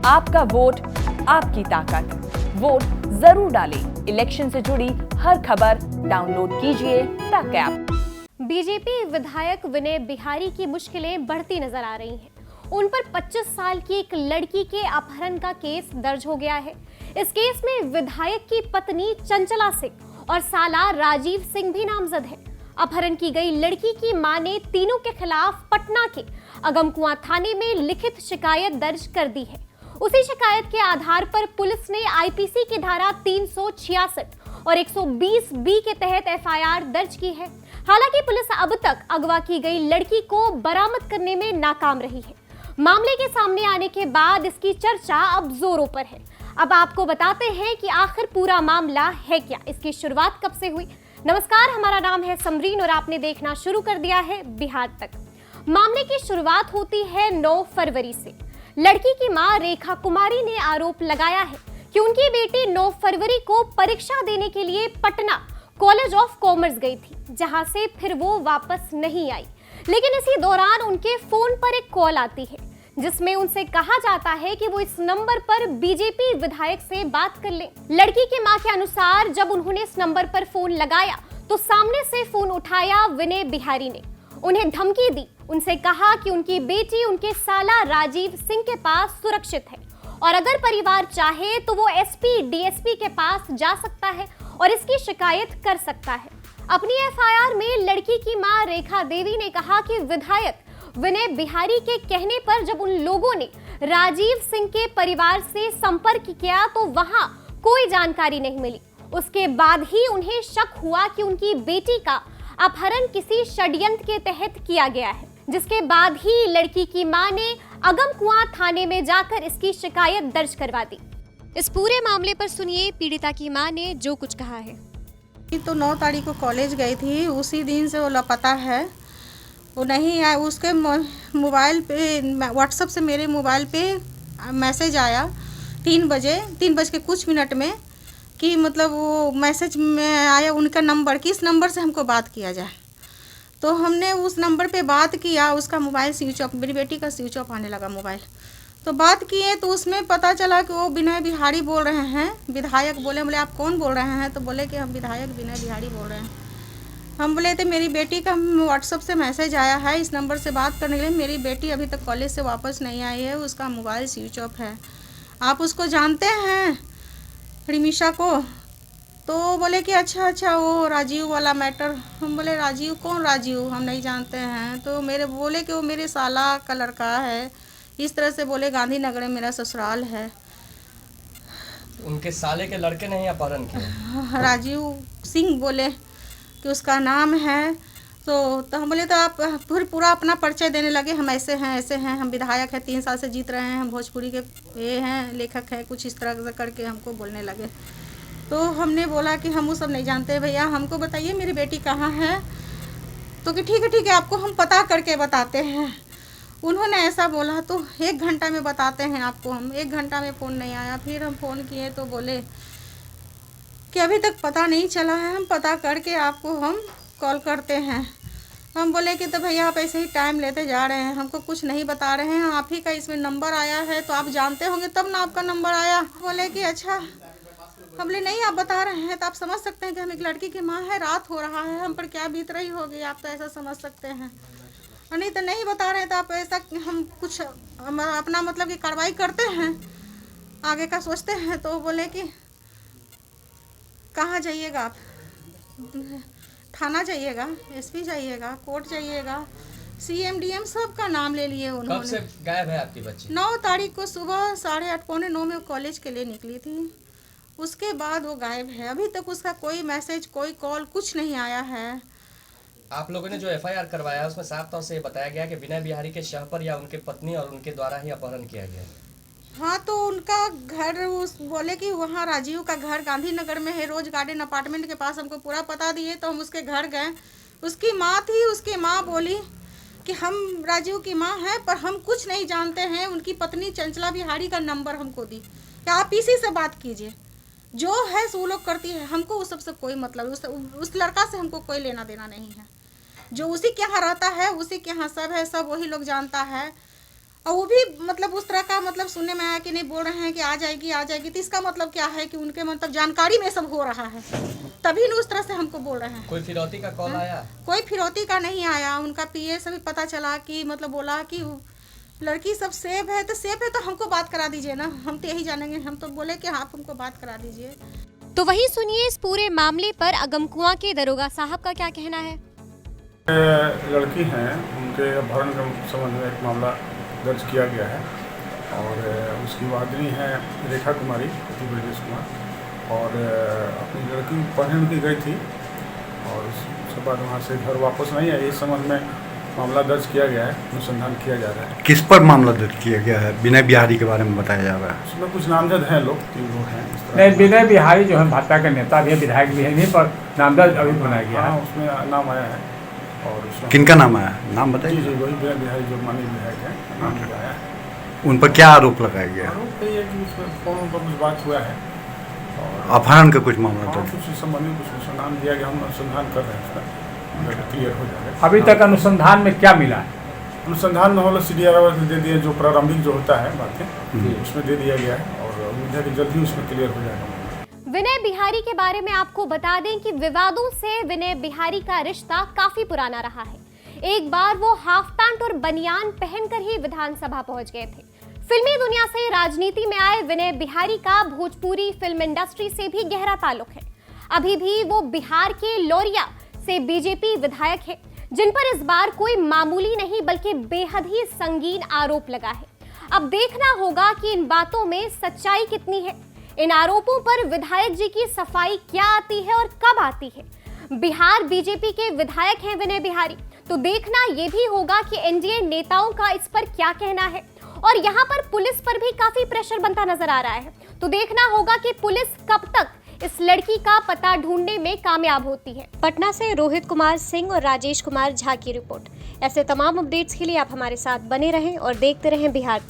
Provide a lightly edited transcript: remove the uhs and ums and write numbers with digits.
आपका वोट आपकी ताकत। वोट जरूर डालें। इलेक्शन से जुड़ी हर खबर डाउनलोड कीजिए तक ऐप। बीजेपी विधायक विनय बिहारी की मुश्किलें बढ़ती नजर आ रही हैं। उन पर 25 साल की एक लड़की के अपहरण का केस दर्ज हो गया है। इस केस में विधायक की पत्नी चंचला सिंह और साला राजीव सिंह भी नामजद हैं। अपहरण की गई लड़की की मां ने तीनों के खिलाफ पटना के अगमकुआं थाने में लिखित शिकायत दर्ज कर दी है। उसी शिकायत के आधार पर पुलिस ने आईपीसी की धारा 366 और 120 बी के तहत एफआईआर दर्ज की है। हालांकि पुलिस अब तक अगवा की गई लड़की को बरामद करने में नाकाम रही है। मामले के सामने आने के बाद इसकी चर्चा अब जोरों पर है। अब आपको बताते हैं कि आखिर पूरा मामला है क्या, इसकी शुरुआत कब से हुई। नमस्कार, हमारा नाम है समरीन और आपने देखना शुरू कर दिया है बिहार तक। मामले की शुरुआत होती है 9 फरवरी से। लड़की की मां रेखा कुमारी ने आरोप लगाया है कि उनकी बेटी 9 फरवरी को परीक्षा देने के लिए पटना कॉलेज ऑफ कॉमर्स गई थी, जहां से फिर वो वापस नहीं आई। लेकिन इसी दौरान उनके फोन पर एक कॉल आती है जिसमें उनसे कहा जाता है कि वो इस नंबर पर बीजेपी विधायक से बात कर लें। लड़की की मां के अनुसार जब उन्होंने इस नंबर पर फोन लगाया तो सामने से फोन उठाया विनय बिहारी ने। उन्हें धमकी दी, उनसे कहा कि उनकी बेटी उनके साला राजीव सिंह के पास सुरक्षित है और अगर परिवार चाहे तो वो एसपी डीएसपी के पास जा सकता है और इसकी शिकायत कर सकता है। अपनी एफआईआर में लड़की की मां रेखा देवी ने कहा कि विधायक विनय बिहारी के कहने पर जब उन लोगों ने राजीव सिंह के परिवार से संपर्क किया तो वहां कोई जानकारी नहीं मिली। उसके बाद ही उन्हें शक हुआ कि उनकी बेटी का अपहरण किसी षड्यंत्र के तहत किया गया है, जिसके बाद ही लड़की की मां ने अगमकुआं थाने में जाकर इसकी शिकायत दर्ज करवा दी। इस पूरे मामले पर सुनिए पीड़िता की मां ने जो कुछ कहा है। तो 9 तारीख को कॉलेज गई थी, उसी दिन से वो लापता है। वो नहीं आया। उसके मोबाइल पे व्हाट्सएप से मेरे मोबाइल पे मैसेज आया 3 बज के कुछ मिनट में कि मतलब वो मैसेज में आया उनका नंबर, किस नंबर से हमको बात किया जाए। तो हमने उस नंबर पे बात किया। उसका मोबाइल स्विच ऑफ, मेरी बेटी का स्विच ऑफ आने लगा मोबाइल। तो बात किए तो उसमें पता चला कि वो विनय बिहारी बोल रहे हैं, विधायक। बोले आप कौन बोल रहे हैं? तो बोले कि हम विधायक विनय बिहारी बोल रहे हैं। हम बोले थे मेरी बेटी का व्हाट्सएप से मैसेज आया है इस नंबर से बात करने के लिए। मेरी बेटी अभी तक कॉलेज से वापस नहीं आई है, उसका मोबाइल स्विच ऑफ है। आप उसको जानते हैं, रिमिशा को? तो बोले कि अच्छा वो राजीव वाला मैटर। हम बोले राजीव? कौन राजीव? हम नहीं जानते हैं। तो मेरे बोले कि वो मेरे साला का लड़का है, इस तरह से बोले। गांधीनगर में मेरा ससुराल है। उनके साले के लड़के ने ही अपहरण किया? राजीव सिंह बोले कि उसका नाम है। तो हम बोले तो आप फिर पूरा अपना परिचय देने लगे। हम ऐसे हैं, हम विधायक हैं, 3 साल से जीत रहे हैं, हम भोजपुरी के ये हैं, लेखक हैं, कुछ इस तरह से करके हमको बोलने लगे। तो हमने बोला कि हम वो सब नहीं जानते भैया, हमको बताइए मेरी बेटी कहाँ है। तो कि ठीक है आपको हम पता करके बताते हैं। उन्होंने ऐसा बोला तो 1 घंटा में बताते हैं आपको हम। 1 घंटा में फ़ोन नहीं आया। फिर हम फ़ोन किए तो बोले कि अभी तक पता नहीं चला है, हम पता करके आपको हम कॉल करते हैं। हम बोले कि तो भैया आप ऐसे ही टाइम लेते जा रहे हैं, हमको कुछ नहीं बता रहे हैं। आप ही का इसमें नंबर आया है तो आप जानते होंगे तब ना आपका नंबर आया। बोले कि अच्छा। हम बोले नहीं, आप बता रहे हैं तो आप समझ सकते हैं कि हम एक लड़की की माँ है, रात हो रहा है, हम पर क्या बीत रही होगी, आप तो ऐसा समझ सकते हैं। और नहीं तो नहीं बता रहे हैं तो आप ऐसा हम कुछ अपना मतलब की कार्रवाई करते हैं, आगे का सोचते हैं। तो बोले कि कहाँ जाइएगा आप? थाना जाइएगा, एसपी जाइएगा, कोर्ट जाइएगा, सीएम डीएम सब का नाम ले लिए उन्होंने। कब से गायब है आपकी बच्ची? 9 तारीख को सुबह 8:30 पौने 9 में कॉलेज के लिए निकली थी। उसके बाद वो गायब है। अभी तक उसका कोई मैसेज, कोई कॉल, कुछ नहीं आया है। आप लोगों ने जो एफआईआर करवाया है उसमें साफ तौर से बताया गया कि विनय बिहारी के शव पर या उनके पत्नी और उनके द्वारा ही अपहरण किया गया है। हाँ, तो उनका घर उस बोले कि वहाँ राजीव का घर गांधीनगर में है, रोज गार्डन अपार्टमेंट के पास। हमको पूरा पता दिए तो हम उसके घर गए। उसकी माँ थी, उसकी माँ बोली कि हम राजीव की माँ हैं पर हम कुछ नहीं जानते हैं। उनकी पत्नी चंचला बिहारी का नंबर हमको दी कि आप इसी से बात कीजिए, जो है वो लोग करती है, हमको उस सबसे कोई मतलब, उस लड़का से हमको कोई लेना देना नहीं है। जो उसी के यहाँ रहता है, उसी के यहाँ सब है, सब वही लोग जानता है। और वो भी मतलब उस तरह का मतलब सुनने में आया कि नहीं, बोल रहे हैं कि आ जाएगी, तो इसका मतलब क्या है कि उनके मतलब जानकारी में सब हो रहा है, तभी ना उस तरह से हमको बोल रहे हैं। कोई फिरौती का कॉल आया? कोई फिरौती का नहीं आया। उनका पीए से भी पता चला कि मतलब बोला कि लड़की सब सेफ है, तो सेफ है तो हमको बात करा दीजिए ना, हम तो यही जानेंगे। हम तो बोले कि आप हमको बात करा दीजिए। तो वहीं सुनिए इस पूरे मामले पर अगमकुआं के दरोगा साहब का क्या कहना है। लड़की हैं, उनके अपहरण के संबंध में एक मामला दर्ज किया गया है और उसकी वादनी है रेखा कुमारी पति ब्रजेश कुमार, और अपनी लड़की पढ़ने की गई थी और उसके बाद वहाँ से घर वापस नहीं आई। इस संबंध में मामला दर्ज किया गया है, अनुसंधान किया जा रहा है। किस पर मामला दर्ज किया गया है? विनय बिहारी के बारे में बताया जा रहा है। उसमें कुछ नामजद हैं लोग, 3 लोग हैं। नहीं, विनय बिहारी जो है भाजपा के नेता भी है, विधायक भी है, इन्हीं पर नामदर्ज अभी बनाया गया है। उसमें नाम आया है। और किनका नाम आया, नाम बताइए। जी, वही विनय बिहारी जो माननीय विधायक है, नाम आया है। उन पर क्या आरोप लगाया गया? आरोप ये है कि उसमें फोन पर कुछ बात हुआ है और अपहरण का कुछ मामला दर्ज? कुछ इस संबंधी कुछ अनुसंधान दिया गया, हम अनुसंधान कर रहे हैं, उसका क्लियर हो जाएगा। अभी तक अनुसंधान में क्या मिला है? अनुसंधान में हम लोग CDR दे दिए, जो प्रारंभिक जो होता है बातें उसमें दे दिया गया है और उम्मीद है कि जल्द ही उसमें क्लियर हो जाएगा। विनय बिहारी के बारे में आपको बता दें कि विवादों से विनय बिहारी का रिश्ता काफी पुराना रहा है। एक बार वो हाफ पैंट और बनियान पहनकर ही विधानसभा पहुंच गए थे। फिल्मी दुनिया से राजनीति में आए विनय बिहारी का भोजपुरी फिल्म इंडस्ट्री से भी गहरा ताल्लुक है। अभी भी वो बिहार के लौरिया से बीजेपी विधायक है, जिन पर इस बार कोई मामूली नहीं बल्कि बेहद ही संगीन आरोप लगा है। अब देखना होगा कि इन बातों में सच्चाई कितनी है। इन आरोपों पर विधायक जी की सफाई क्या आती है और कब आती है। बिहार बीजेपी के विधायक हैं विनय बिहारी, तो देखना यह भी होगा कि एनडीए नेताओं का इस पर क्या कहना है। और यहाँ पर पुलिस पर भी काफी प्रेशर बनता नजर आ रहा है, तो देखना होगा कि पुलिस कब तक इस लड़की का पता ढूंढने में कामयाब होती है। पटना से रोहित कुमार सिंह और राजेश कुमार झा की रिपोर्ट। ऐसे तमाम अपडेट्स के लिए आप हमारे साथ बने रहें और देखते रहें बिहार।